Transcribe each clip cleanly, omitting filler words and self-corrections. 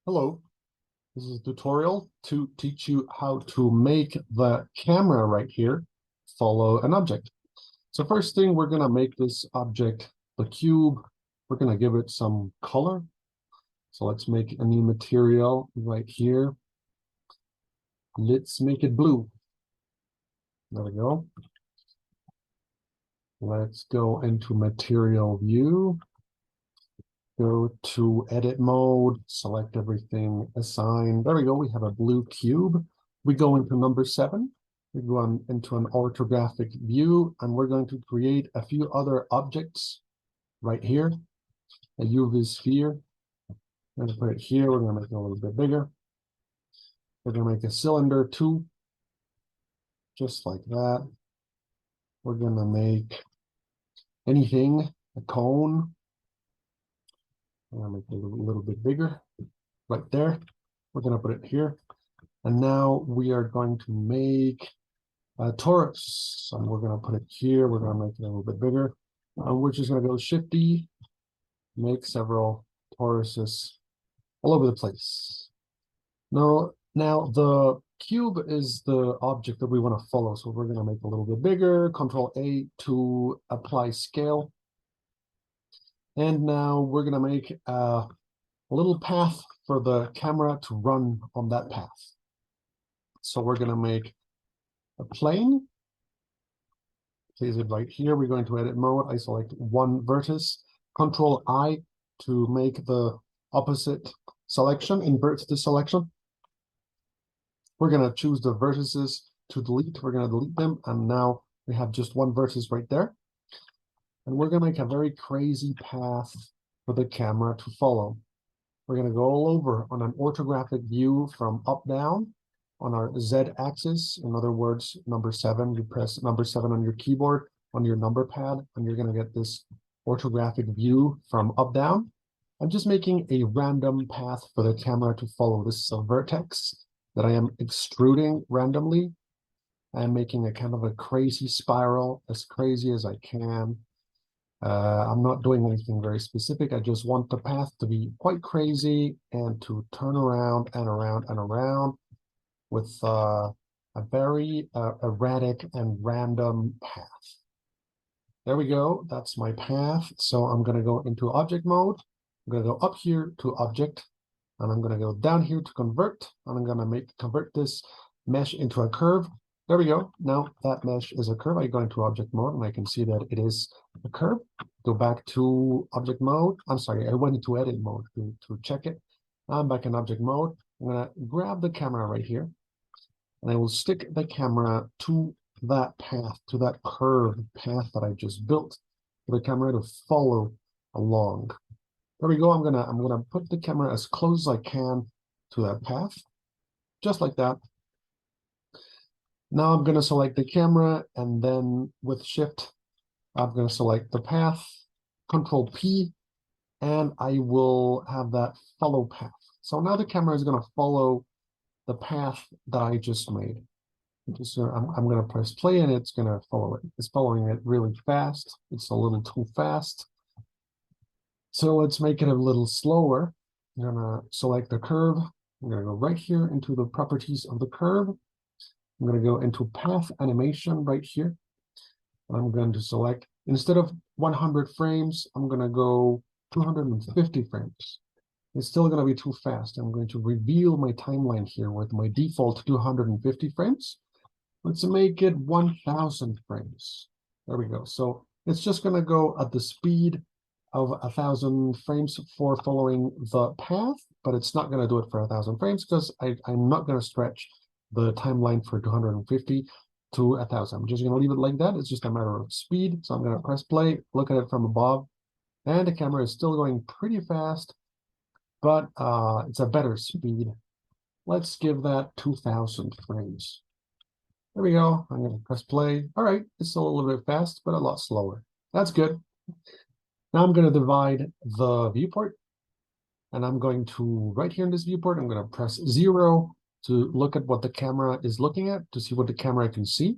Hello, this is a tutorial to teach you how to make the camera right here follow an object. So first thing, we're going to make this object the cube. We're going to give it some color. So let's make a new material right here. Let's make it blue. There we go. Let's go into material view. Go to edit mode, select everything, assign. There we go. We have a blue cube. We go into number 7. We go into an orthographic view, and we're going to create a few other objects right here. A UV sphere. We're going to put it here. We're going to make it a little bit bigger. We're going to make a cylinder too, just like that. We're going to make anything, a cone. I'm going to make it a little bit bigger right there. We're going to put it here. And now we are going to make a torus. And we're going to put it here. We're going to make it a little bit bigger. And we're just going to go Shift-D, make several toruses all over the place. Now the cube is the object that we want to follow. So we're going to make a little bit bigger. Control-A to apply scale. And now we're going to make a little path for the camera to run on that path. So we're going to make a plane. Place it right here. We're going to edit mode. I select one vertex. Control-I to make the opposite selection, invert the selection. We're going to choose the vertices to delete. We're going to delete them. And now we have just one vertex right there. And we're going to make a very crazy path for the camera to follow. We're going to go all over on an orthographic view from up down on our Z axis. In other words, number 7, you press number 7 on your keyboard, on your number pad, and you're going to get this orthographic view from up down. I'm just making a random path for the camera to follow. This is a vertex that I am extruding randomly. I'm making a kind of a crazy spiral, as crazy as I can. I'm not doing anything very specific. I just want the path to be quite crazy and to turn around and around and around with a very erratic and random path. There we go. That's my path. So I'm going to go into object mode. I'm going to go up here to object, and I'm going to go down here to convert, and I'm going to convert this mesh into a curve. There we go. Now that mesh is a curve. I go into object mode, and I can see that it is a curve. Go back to object mode. I'm sorry, I went into edit mode to check it. I'm back in object mode. I'm going to grab the camera right here, and I will stick the camera to that path, to that curved path that I just built for the camera to follow along. There we go. I'm gonna put the camera as close as I can to that path, just like that. Now I'm gonna select the camera, and then with Shift, I'm gonna select the path, Control-P, and I will have that follow path. So now the camera is gonna follow the path that I just made. I'm going to press play, and it's going to follow it. It's following it really fast. It's a little too fast. So let's make it a little slower. I'm going to select the curve. I'm going to go right here into the properties of the curve. I'm going to go into path animation right here. I'm going to select, instead of 100 frames, I'm going to go 250 frames. It's still going to be too fast. I'm going to reveal my timeline here with my default 250 frames. Let's make it 1000 frames. There we go. So it's just going to go at the speed of 1000 frames for following the path, but it's not going to do it for 1000 frames because I'm not going to stretch the timeline for 250 to 1000. I'm just going to leave it like that. It's just a matter of speed. So I'm going to press play, look at it from above, and the camera is still going pretty fast, but it's a better speed. Let's give that 2000 frames. There we go. I'm going to press play. All right, it's still a little bit fast, but a lot slower. That's good. Now I'm going to divide the viewport, and I'm going to, right here in this viewport, I'm going to press 0 to look at what the camera is looking at, to see what the camera can see.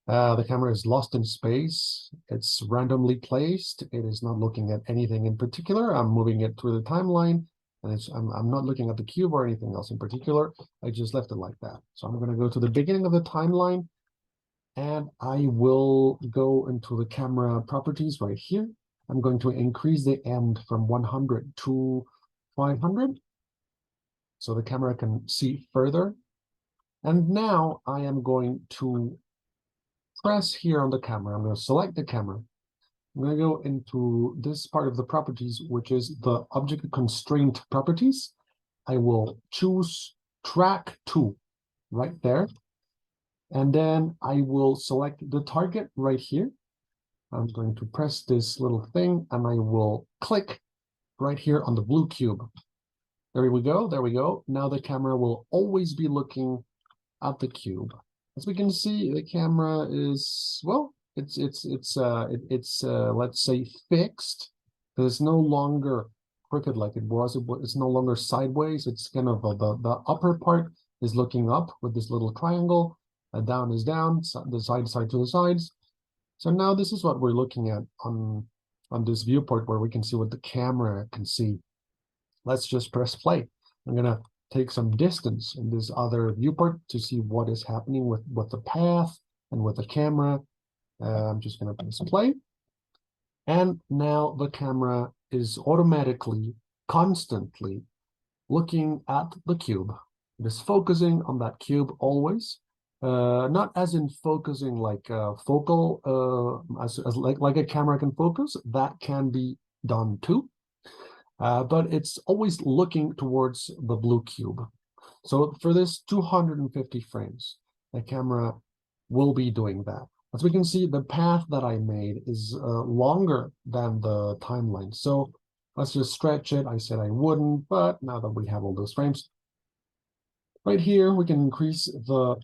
The camera is lost in space. It's randomly placed. It is not looking at anything in particular. I'm moving it through the timeline, And I'm not looking at the cube or anything else in particular. I just left it like that. So I'm going to go to the beginning of the timeline, and I will go into the camera properties right here. I'm going to increase the end from 100 to 500 so the camera can see further. And now I am going to press here on the camera. I'm going to select the camera. I'm going to go into this part of the properties, which is the object constraint properties. I will choose track 2 right there. And then I will select the target right here. I'm going to press this little thing and I will click right here on the blue cube. There we go. There we go. Now the camera will always be looking at the cube. As we can see, the camera is, well, it's let's say fixed. It's no longer crooked like it was. It's no longer sideways. It's kind of the upper part is looking up with this little triangle. Down is down, the side to the sides. So now this is what we're looking at on this viewport where we can see what the camera can see. Let's just press play. I'm gonna take some distance in this other viewport to see what is happening with the path and with the camera. I'm just gonna press play. And now the camera is automatically, constantly looking at the cube. It is focusing on that cube always. Not as in focusing like focal, as like a camera can focus. That can be done too. But it's always looking towards the blue cube. So for this 250 frames, the camera will be doing that. As we can see, the path that I made is longer than the timeline. So let's just stretch it. I said I wouldn't, but now that we have all those frames, right here, we can increase the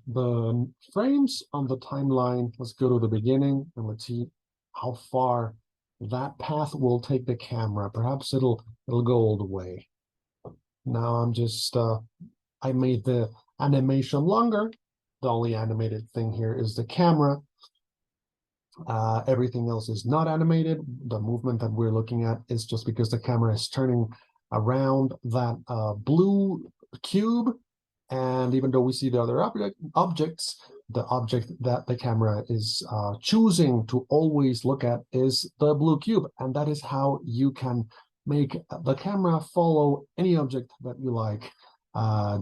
frames on the timeline. Let's go to the beginning and let's see how far that path will take the camera. Perhaps it'll go all the way. Now I'm just, I made the animation longer. The only animated thing here is the camera. Everything else is not animated. The movement that we're looking at is just because the camera is turning around that blue cube. And even though we see the other objects, the object that the camera is choosing to always look at is the blue cube. And that is how you can make the camera follow any object that you like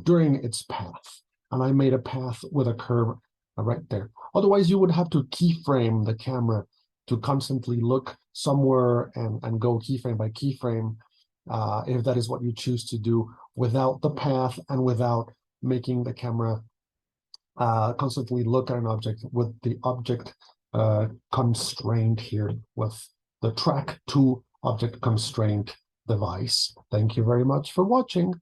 during its path. And I made a path with a curve right there. Otherwise, you would have to keyframe the camera to constantly look somewhere and go keyframe by keyframe if that is what you choose to do without the path and without making the camera constantly look at an object with the object constraint here with the track 2 object constraint device. Thank you very much for watching.